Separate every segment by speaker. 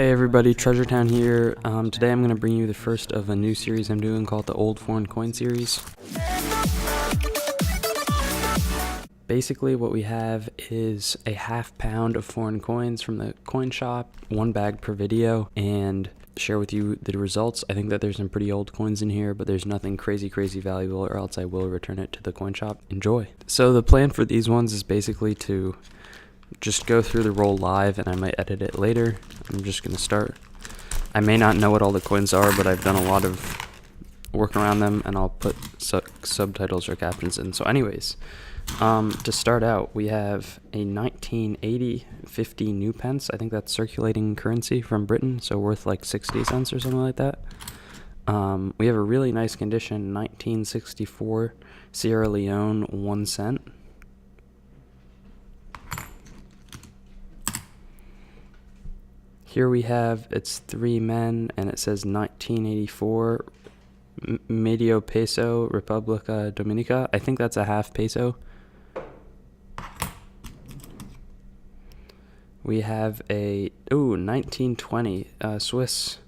Speaker 1: Hey everybody, Treasure Town here. Today I'm going to bring you the first of a new series I'm doing called the Old Foreign Coin series. Basically what we have is a half pound of foreign coins from the coin shop, one bag per video, and share with you the results. I think that there's some pretty old coins in here, but there's nothing crazy valuable, or else I will return it to the coin shop. Enjoy. So the plan for these ones is basically to just go through the roll live, and I might edit it later. I'm just going to start. I may not know what all the coins are, but I've done a lot of work around them, and I'll put subtitles or captions in. So anyways, to start out, we have a 1980 50 new pence. I think that's circulating currency from Britain, so worth like 60 cents or something like that. We have a really nice condition 1964 Sierra Leone 1 cent. Here we have, it's 3 men, and it says 1984 Medio Peso, República Dominica. I think that's a half peso. We have a 1920 Swiss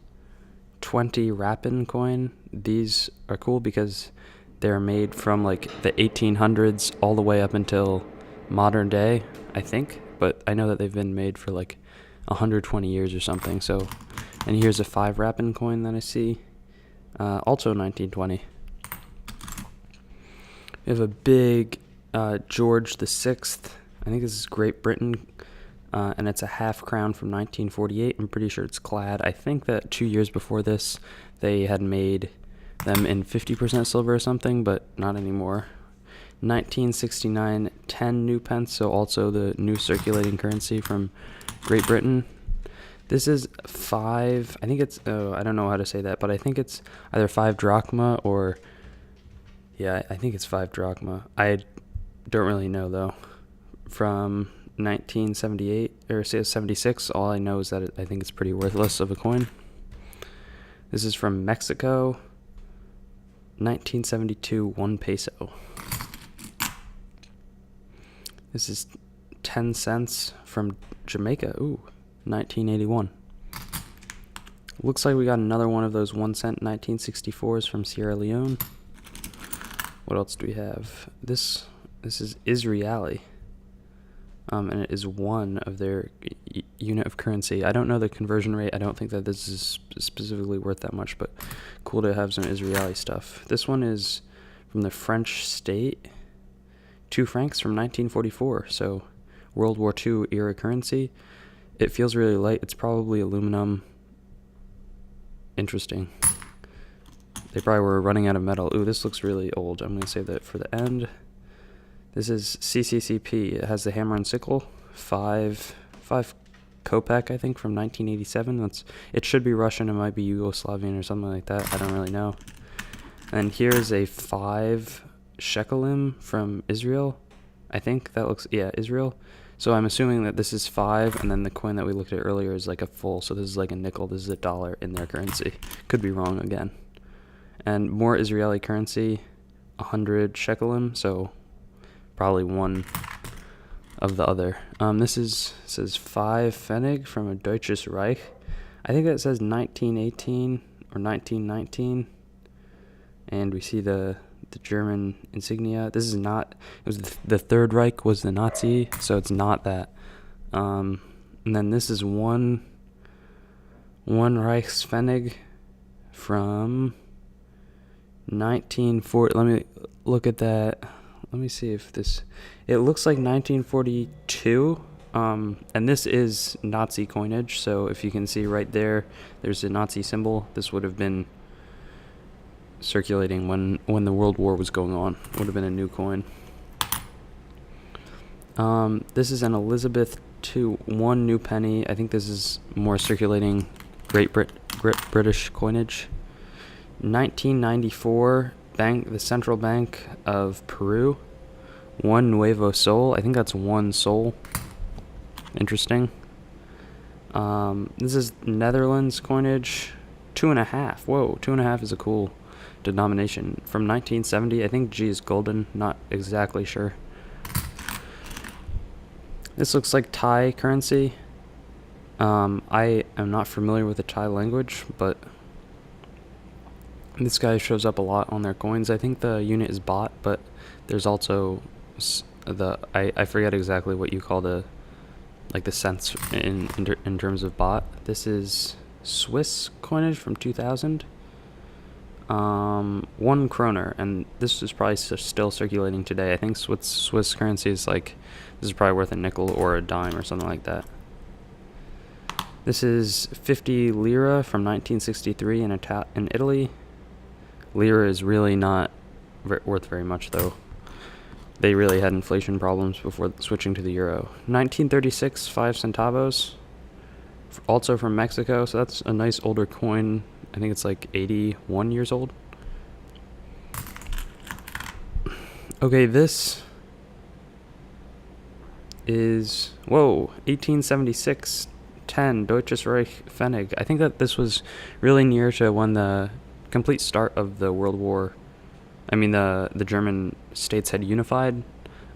Speaker 1: 20 RAPPEN coin. These are cool because they're made from like the 1800s all the way up until modern day, I think. But I know that they've been made for like 120 years or something. So, and here's a 5 RAPPEN coin that I see, also 1920. We have a big George VI. I think this is Great Britain, and it's a half crown from 1948. I'm pretty sure it's clad. I think that 2 years before this, they had made them in 50% silver or something, but not anymore. 1969 10 new pence, so also the new circulating currency from Great Britain. This is 5, I think it's, I don't know how to say that, but I think it's either 5 drachma or, yeah, I think it's 5 drachma. I don't really know though. From 1978, or say 76, all I know is that I think it's pretty worthless of a coin. This is from Mexico, 1972 1 peso. This is 10 cents from Jamaica. Ooh, 1981. Looks like we got another one of those 1 cent 1964s from Sierra Leone. What else do we have? This is Israeli. And it is one of their unit of currency. I don't know the conversion rate. I don't think that this is specifically worth that much, but cool to have some Israeli stuff. This one is from the French state. 2 francs from 1944, so World War II era currency. It feels really light. It's probably aluminum. Interesting. They probably were running out of metal. Ooh, this looks really old. I'm going to save that for the end. This is CCCP. It has the hammer and sickle. 5 KOPEK, I think, from 1987. It should be Russian. It might be Yugoslavian or something like that. I don't really know. And here's a 5 shekelim from Israel. I think that looks, yeah, Israel. So I'm assuming that this is 5, and then the coin that we looked at earlier is like a full. So this is like a nickel. This is a dollar in their currency. Could be wrong again. And more Israeli currency, 100 shekelim. So probably one of the other. This says PFENNIG from a Deutsches Reich. I think that says 1918 or 1919. And we see the German insignia. This is not, it was the Third Reich was the Nazi, so it's not that. And then this is one Reichspfennig from 1940. Let me look at that. Let me see if this, it looks like 1942. And this is Nazi coinage, so if you can see right there, there's a Nazi symbol. This would have been circulating when the World War was going on. Would have been a new coin. This is an Elizabeth II 1 new penny. I think this is more circulating British coinage. 1994 the Central Bank of Peru. 1 Nuevo Sol. I think that's 1 sol. Interesting. This is Netherlands coinage. 2.5. Whoa, 2.5 is a cool denomination. From 1970, I think G is GULDEN, not exactly sure. This looks like Thai currency. I am not familiar with the Thai language, but this guy shows up a lot on their coins. I think the unit is bought, but there's also I forget exactly what you call the cents in terms of bought. This is Swiss coinage from 2000. 1 kroner, and this is probably still circulating today. I think Swiss currency is like, this is probably worth a nickel or a dime or something like that. This is 50 lira from 1963 in Italy. Lira is really not worth very much, though. They really had inflation problems before switching to the euro. 1936, 5 centavos, also from Mexico, so that's a nice older coin. I think it's like 81 years old. Okay, this is, 1876, 10, Deutsches Reich PFENNIG. I think that this was really near to when the complete start of the World War, the German states had unified.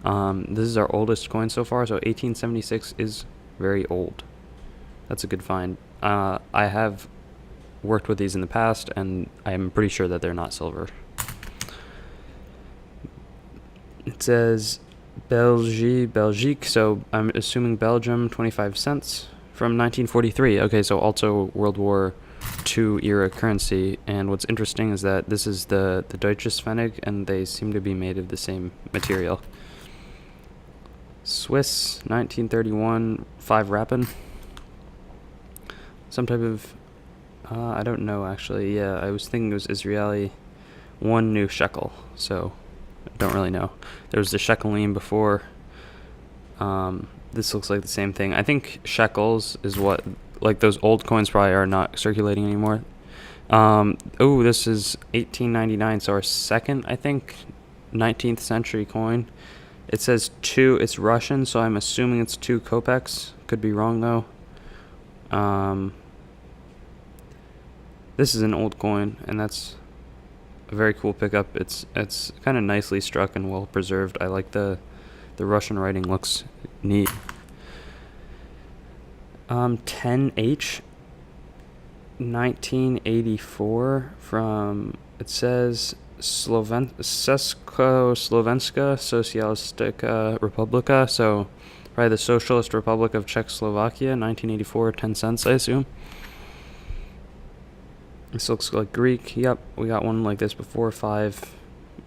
Speaker 1: This is our oldest coin so far, so 1876 is very old. That's a good find. I have worked with these in the past, and I'm pretty sure that they're not silver. It says Belgique, so I'm assuming Belgium, 25 cents from 1943. Okay, so also World War II era currency. And what's interesting is that this is the Deutsches Pfennig, and they seem to be made of the same material. Swiss, 1931, 5 Rappen. Some type of, I don't know actually. Yeah, I was thinking it was Israeli. 1 new shekel, so I don't really know. There was the shekelim before. This looks like the same thing. I think shekels is what, like those old coins probably are not circulating anymore. This is 1899, so our second, I think, 19th century coin. It says 2, it's Russian, so I'm assuming it's 2 KOPEKS. Could be wrong though. This is an old coin, and that's a very cool pickup. It's kind of nicely struck and well preserved. I like the Russian writing, looks neat. 10H, 1984 from, it says Československa Socialistica Republika, so probably the Socialist Republic of Czechoslovakia, 1984, 10 cents, I assume. This looks like Greek. Yep, we got one like this before. 5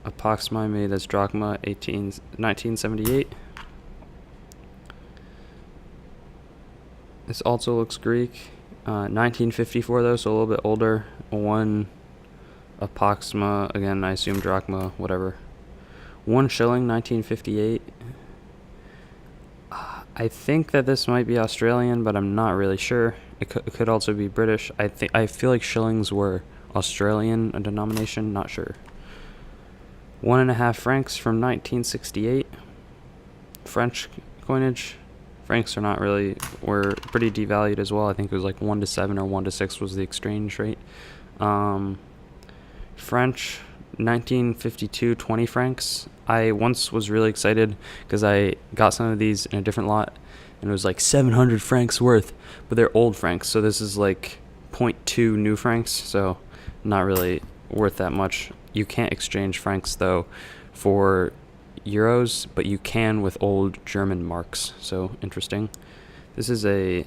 Speaker 1: PCGS made as DRACHMA, 1978. This also looks Greek. 1954 though, so a little bit older. 1 PCGS, again I assume DRACHMA, whatever. 1 shilling, 1958. I think that this might be Australian, but I'm not really sure. It could also be British. I feel like shillings were Australian, a denomination, not sure. 1.5 francs from 1968. French coinage. Francs are not really, were pretty devalued as well. I think it was like 1 to 7 or 1 to 6 was the exchange rate. French, 1952, 20 francs. I once was really excited because I got some of these in a different lot, and it was like 700 francs worth, but they're old francs, so this is like 0.2 new francs, so not really worth that much. You can't exchange francs though for euros, but you can with old German marks, so interesting. This is a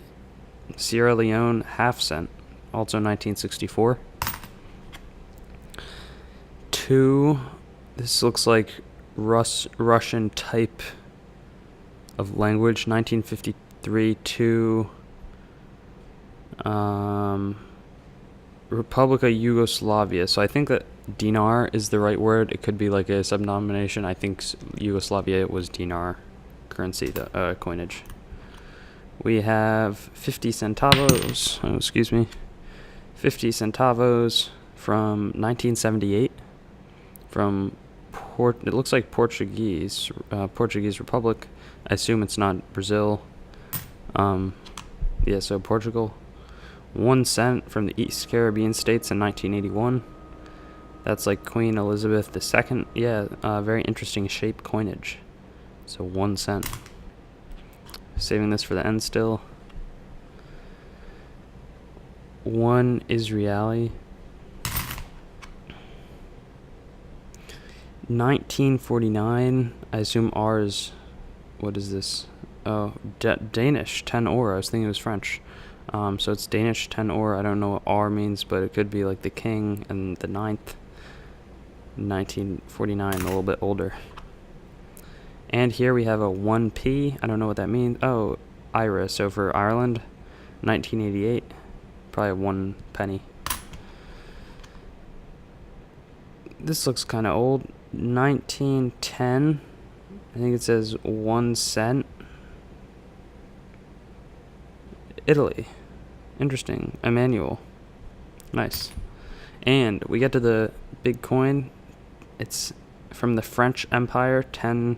Speaker 1: Sierra Leone half cent, also 1964. 2, this looks like Russian type of language, 1953. 2, Republika Yugoslavia, so I think that dinar is the right word. It could be like a subnomination. I think Yugoslavia was dinar currency, the coinage. We have 50 centavos, 50 centavos from 1978 from it looks like Portuguese Republic. I assume it's not Brazil. Yeah, so Portugal. 1 cent from the East Caribbean states in 1981. That's like Queen Elizabeth II. Yeah, very interesting shape coinage. So 1 cent. Saving this for the end still. 1 Israeli. 1949. I assume R is, what is this? Oh, Danish 10 ore. I was thinking it was French. So it's Danish 10 ore. I don't know what R means, but it could be like the king and the ninth. 1949, a little bit older. And here we have a 1p. I don't know what that means. Oh, IRA. So for Ireland, 1988. Probably 1 penny. This looks kind of old. 1910. I think it says 1 cent. Italy. Interesting. Emmanuel. Nice. And we get to the big coin. It's from the French Empire. 10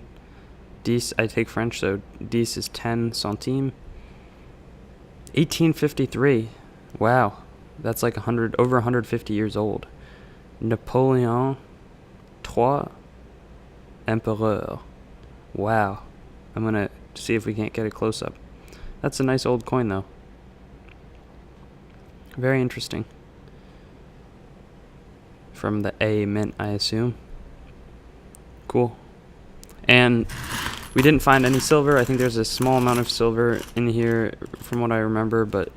Speaker 1: 10. I take French, so 10 is 10 centimes. 1853. Wow. That's like over 150 years old. Napoleon III Empereur. Wow. I'm going to see if we can't get a close-up. That's a nice old coin, though. Very interesting. From the A mint, I assume. Cool. And we didn't find any silver. I think there's a small amount of silver in here from what I remember, but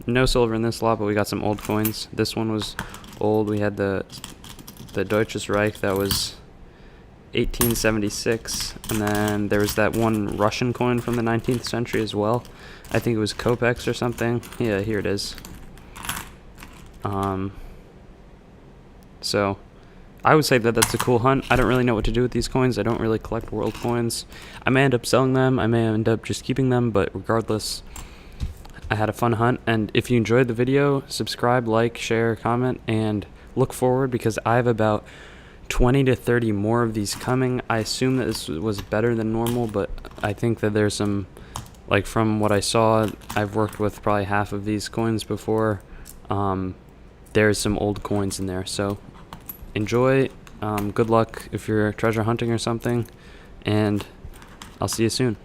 Speaker 1: no silver in this lot, but we got some old coins. This one was old. We had the Deutsches Reich that was 1876, and then there was that one Russian coin from the 19th century as well. I think it was KOPEKS or something. Yeah, here it is. So I would say that that's a cool hunt. I don't really know what to do with these coins. I don't really collect world coins. I may end up selling them. I may end up just keeping them, but regardless, I had a fun hunt. And if you enjoyed the video, subscribe, like, share, comment, and look forward because I have about 20 to 30 more of these coming. I assume that this was better than normal, but I think that there's some, like from what I saw, I've worked with probably half of these coins before. There's some old coins in there, so enjoy. Good luck if you're treasure hunting or something, and I'll see you soon.